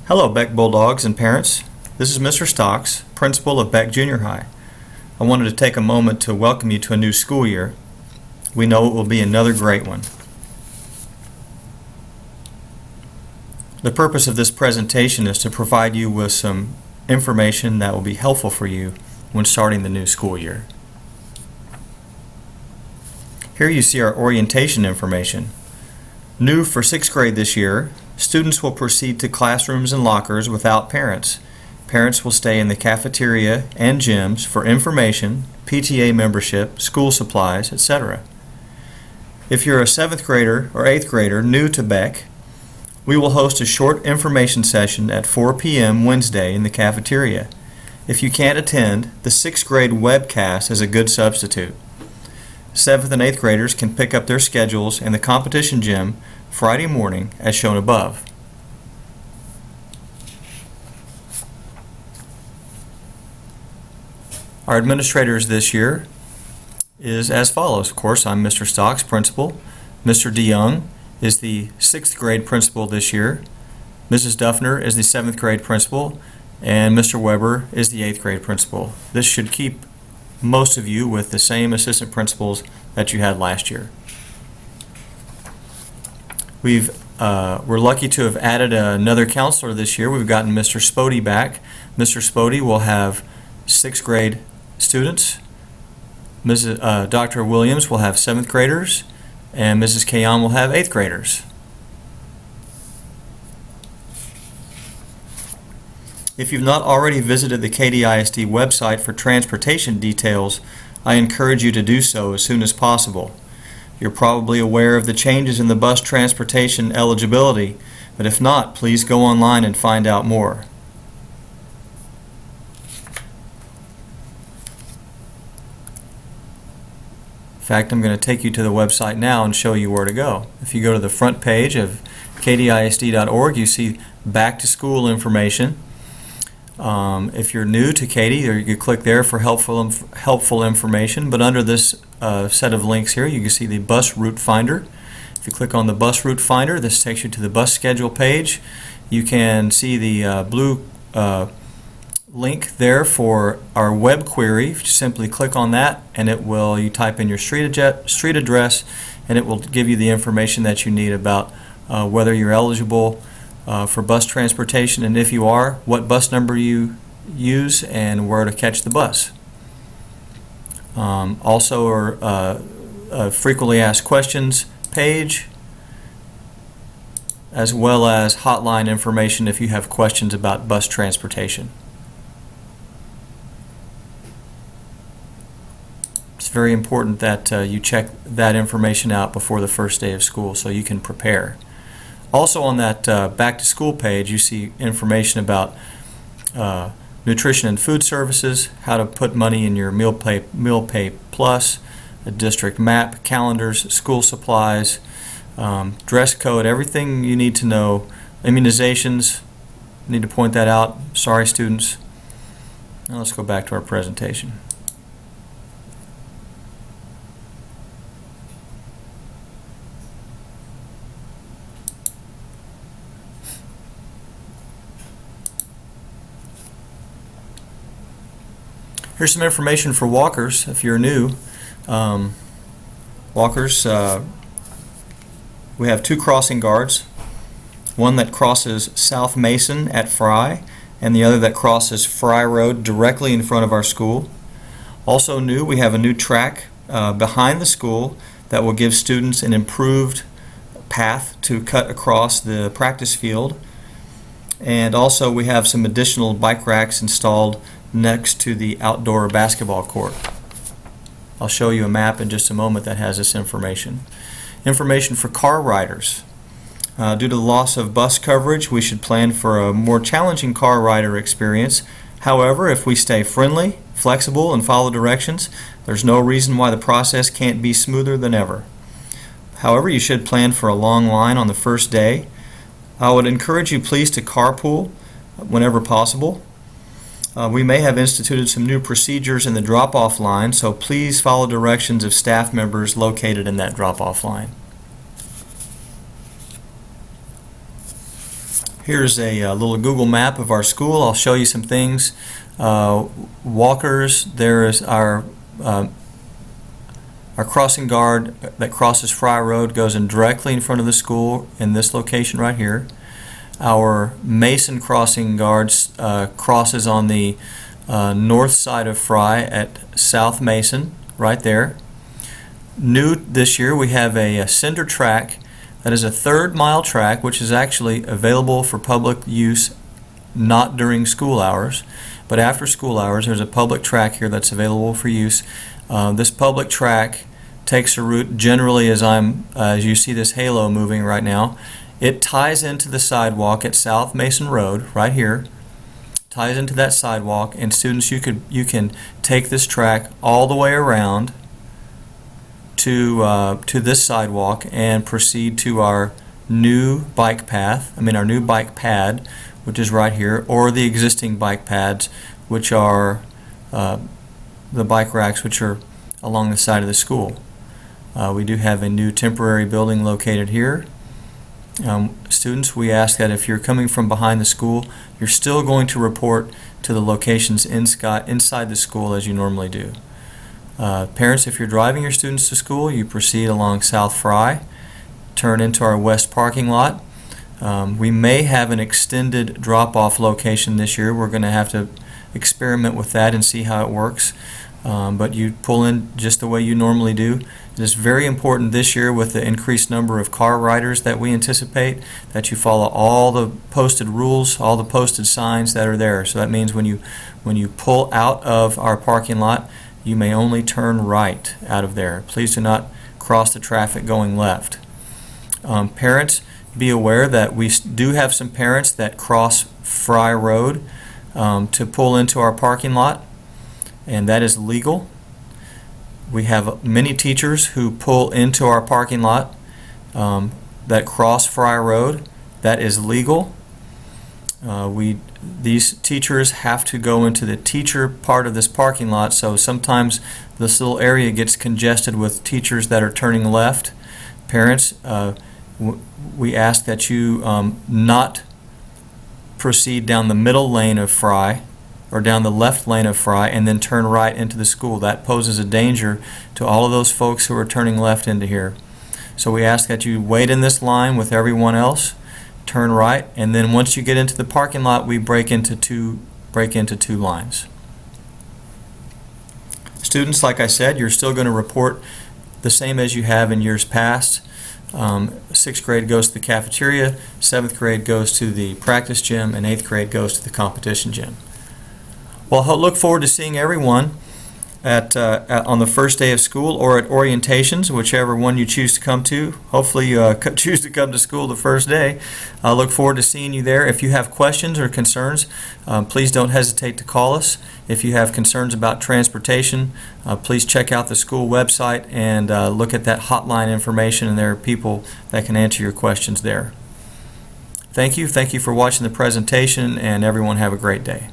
Hello, Beck Bulldogs and parents. This is Mr. Stocks, principal of Beck Junior High. I wanted to take a moment to welcome you to a new school year. We know it will be another great one. The purpose of this presentation is to provide you with some information that will be helpful for you when starting the new school year. Here you see our orientation information. New for 6th grade this year, students will proceed to classrooms and lockers without parents. Parents will stay in the cafeteria and gyms for information, PTA membership, school supplies, etc. If you're a 7th grader or 8th grader new to Beck, we will host a short information session at 4 p.m. Wednesday in the cafeteria. If you can't attend, the 6th grade webcast is a good substitute. 7th and 8th graders can pick up their schedules in the competition gym Friday morning as shown above. Our administrators this year is as follows. Of course, I'm Mr. Stocks, principal. Mr. DeYoung is the 6th grade principal this year. Mrs. Duffner is the 7th grade principal, and Mr. Weber is the 8th grade principal. This should keep most of you with the same assistant principals that you had last year. We're lucky to have added another counselor this year. We've gotten Mr. Spody back. Mr. Spody will have 6th grade students. Dr. Williams will have 7th graders, and Mrs. Kayan will have 8th graders. If you've not already visited the KDISD website for transportation details, I encourage you to do so as soon as possible. You're probably aware of the changes in the bus transportation eligibility, but if not, please go online and find out more. In fact, I'm going to take you to the website now and show you where to go. If you go to the front page of kdisd.org, you see back to school information. If you're new to Katy, you click there for helpful information, but under this set of links here, you can see the bus route finder. If you click on the bus route finder, this takes you to the bus schedule page. You can see the blue link there for our web query. If you simply click on that, and you type in your street address, and it will give you the information that you need about whether you're eligible for bus transportation, and if you are, what bus number you use and where to catch the bus. Also, a frequently asked questions page, as well as hotline information if you have questions about bus transportation. It's very important that you check that information out before the first day of school so you can prepare. Also on that back to school page, you see information about nutrition and food services, how to put money in your meal pay plus, a district map, calendars, school supplies, dress code, everything you need to know. Immunizations, need to point that out. Sorry, students. Now let's go back to our presentation. Here's some information for walkers if you're new. Walkers, we have 2 crossing guards, one that crosses South Mason at Fry and the other that crosses Fry Road directly in front of our school. Also new, we have a new track behind the school that will give students an improved path to cut across the practice field. And also we have some additional bike racks installed next to the outdoor basketball court. I'll show you a map in just a moment that has this information. Information for car riders. Due to the loss of bus coverage, we should plan for a more challenging car rider experience. However, if we stay friendly, flexible, and follow directions, there's no reason why the process can't be smoother than ever. However, you should plan for a long line on the first day. I would encourage you please to carpool whenever possible. We may have instituted some new procedures in the drop-off line, so please follow directions of staff members located in that drop-off line. Here's a little Google map of our school. I'll show you some things. Walkers, there is our crossing guard that crosses Fry Road goes in directly in front of the school in this location right here. Our Mason crossing guards crosses on the north side of Fry at South Mason, right there. New this year, we have a cinder track that is a 3rd-mile track, which is actually available for public use not during school hours, but after school hours there's a public track here that's available for use. This public track takes a route generally as you see this halo moving right now. It ties into the sidewalk at South Mason Road right here, ties into that sidewalk, and students, you can take this track all the way around to this sidewalk and proceed to our new bike path, our new bike pad, which is right here, or the existing bike pads, which are the bike racks which are along the side of the school. We do have a new temporary building located here. Students, we ask that if you're coming from behind the school, you're still going to report to the locations inside the school as you normally do. Parents, if you're driving your students to school, you proceed along South Fry, turn into our west parking lot. We may have an extended drop-off location this year. We're going to have to experiment with that and see how it works. But you pull in just the way you normally do. It is very important this year, with the increased number of car riders that we anticipate, that you follow all the posted rules, all the posted signs that are there. So that means when you pull out of our parking lot, you may only turn right out of there. Please do not cross the traffic going left. Parents, be aware that we do have some parents that cross Fry Road to pull into our parking lot, and that is legal. We have many teachers who pull into our parking lot that cross Fry Road. That is legal. These teachers have to go into the teacher part of this parking lot, so sometimes this little area gets congested with teachers that are turning left. Parents, we ask that you not proceed down the middle lane of Fry or down the left lane of Fry and then turn right into the school. That poses a danger to all of those folks who are turning left into here. So we ask that you wait in this line with everyone else, turn right, and then once you get into the parking lot, we break into two lines. Students, like I said, you're still going to report the same as you have in years past. 6th grade goes to the cafeteria, 7th grade goes to the practice gym, and 8th grade goes to the competition gym. Well, I look forward to seeing everyone on the first day of school or at orientations, whichever one you choose to come to. Hopefully you choose to come to school the first day. I look forward to seeing you there. If you have questions or concerns, please don't hesitate to call us. If you have concerns about transportation, please check out the school website and look at that hotline information, and there are people that can answer your questions there. Thank you. Thank you for watching the presentation, and everyone have a great day.